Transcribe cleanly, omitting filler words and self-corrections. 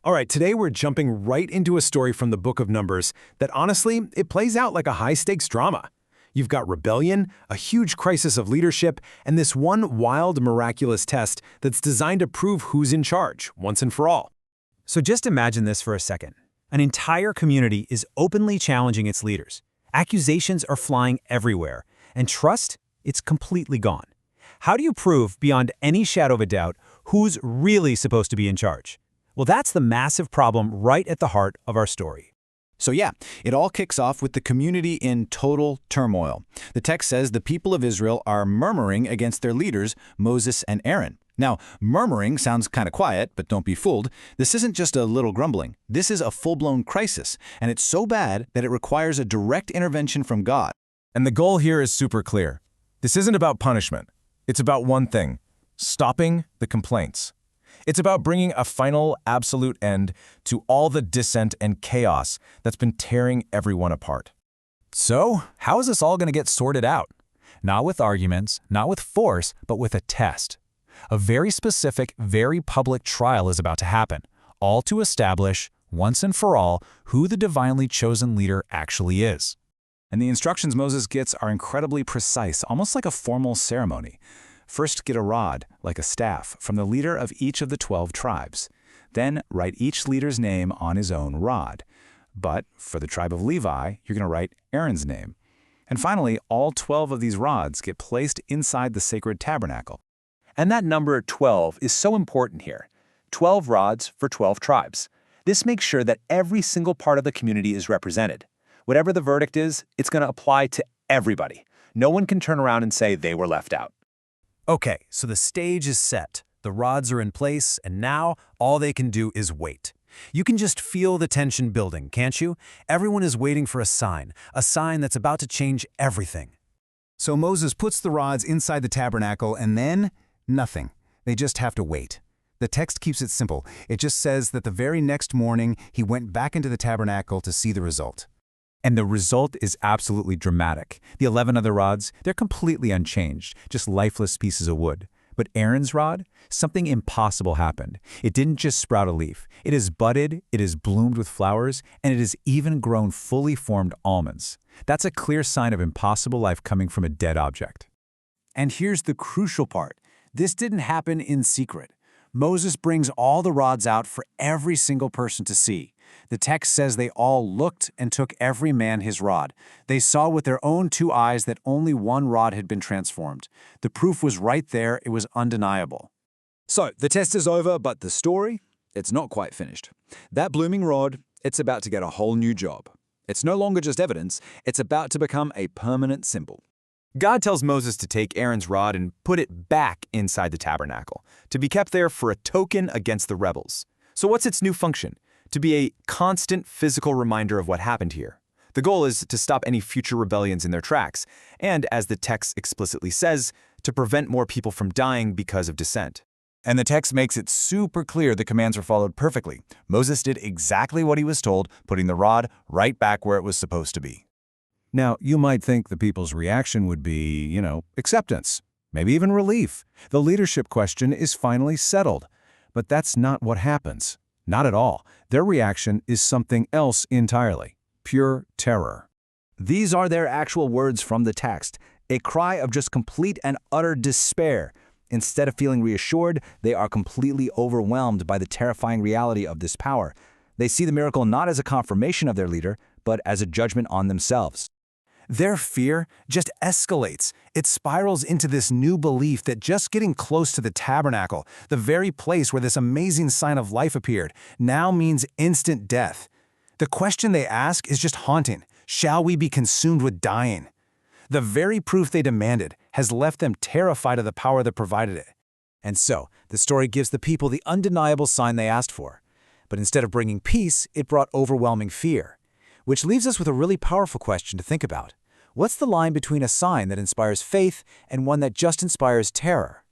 All right, today we're jumping right into a story from the Book of Numbers that honestly, it plays out like a high-stakes drama. You've got rebellion, a huge crisis of leadership, and this one wild, miraculous test that's designed to prove who's in charge, once and for all. So just imagine this for a second. An entire community is openly challenging its leaders. Accusations are flying everywhere, and trust, it's completely gone. How do you prove, beyond any shadow of a doubt, who's really supposed to be in charge? Well, that's the massive problem right at the heart of our story. So yeah, it all kicks off with the community in total turmoil. The text says the people of Israel are murmuring against their leaders, Moses and Aaron. Now, murmuring sounds kind of quiet, but don't be fooled. This isn't just a little grumbling. This is a full-blown crisis, and it's so bad that it requires a direct intervention from God. And the goal here is super clear. This isn't about punishment. It's about one thing: stopping the complaints. It's about bringing a final, absolute end to all the dissent and chaos that's been tearing everyone apart. So, how is this all going to get sorted out? Not with arguments, not with force, but with a test. A very specific, very public trial is about to happen, all to establish, once and for all, who the divinely chosen leader actually is. And the instructions Moses gets are incredibly precise, almost like a formal ceremony. First, get a rod, like a staff, from the leader of each of the 12 tribes. Then, write each leader's name on his own rod. But for the tribe of Levi, you're going to write Aaron's name. And finally, all 12 of these rods get placed inside the sacred tabernacle. And that number 12 is so important here. 12 rods for 12 tribes. This makes sure that every single part of the community is represented. Whatever the verdict is, it's going to apply to everybody. No one can turn around and say they were left out. Okay, so the stage is set. The rods are in place, and now all they can do is wait. You can just feel the tension building, can't you? Everyone is waiting for a sign that's about to change everything. So Moses puts the rods inside the tabernacle, and then nothing. They just have to wait. The text keeps it simple. It just says that the very next morning, he went back into the tabernacle to see the result. And the result is absolutely dramatic. The 11 other rods, they're completely unchanged, just lifeless pieces of wood. But Aaron's rod, something impossible happened. It didn't just sprout a leaf. It has budded, it has bloomed with flowers, and it has even grown fully formed almonds. That's a clear sign of impossible life coming from a dead object. And here's the crucial part. This didn't happen in secret. Moses brings all the rods out for every single person to see. The text says they all looked and took every man his rod. They saw with their own 2 eyes that only one rod had been transformed. The proof was right there. It was undeniable. So, the test is over, but the story? It's not quite finished. That blooming rod, it's about to get a whole new job. It's no longer just evidence, it's about to become a permanent symbol. God tells Moses to take Aaron's rod and put it back inside the tabernacle, to be kept there for a token against the rebels. So what's its new function? To be a constant physical reminder of what happened here. The goal is to stop any future rebellions in their tracks, and as the text explicitly says, to prevent more people from dying because of dissent. And the text makes it super clear the commands were followed perfectly. Moses did exactly what he was told, putting the rod right back where it was supposed to be. Now, you might think the people's reaction would be, acceptance, maybe even relief. The leadership question is finally settled. But that's not what happens. Not at all. Their reaction is something else entirely. Pure terror. These are their actual words from the text, a cry of just complete and utter despair. Instead of feeling reassured, they are completely overwhelmed by the terrifying reality of this power. They see the miracle not as a confirmation of their leader, but as a judgment on themselves. Their fear just escalates. It spirals into this new belief that just getting close to the tabernacle, the very place where this amazing sign of life appeared, now means instant death. The question they ask is just haunting. Shall we be consumed with dying? The very proof they demanded has left them terrified of the power that provided it. And so, the story gives the people the undeniable sign they asked for. But instead of bringing peace, it brought overwhelming fear. Which leaves us with a really powerful question to think about. What's the line between a sign that inspires faith and one that just inspires terror?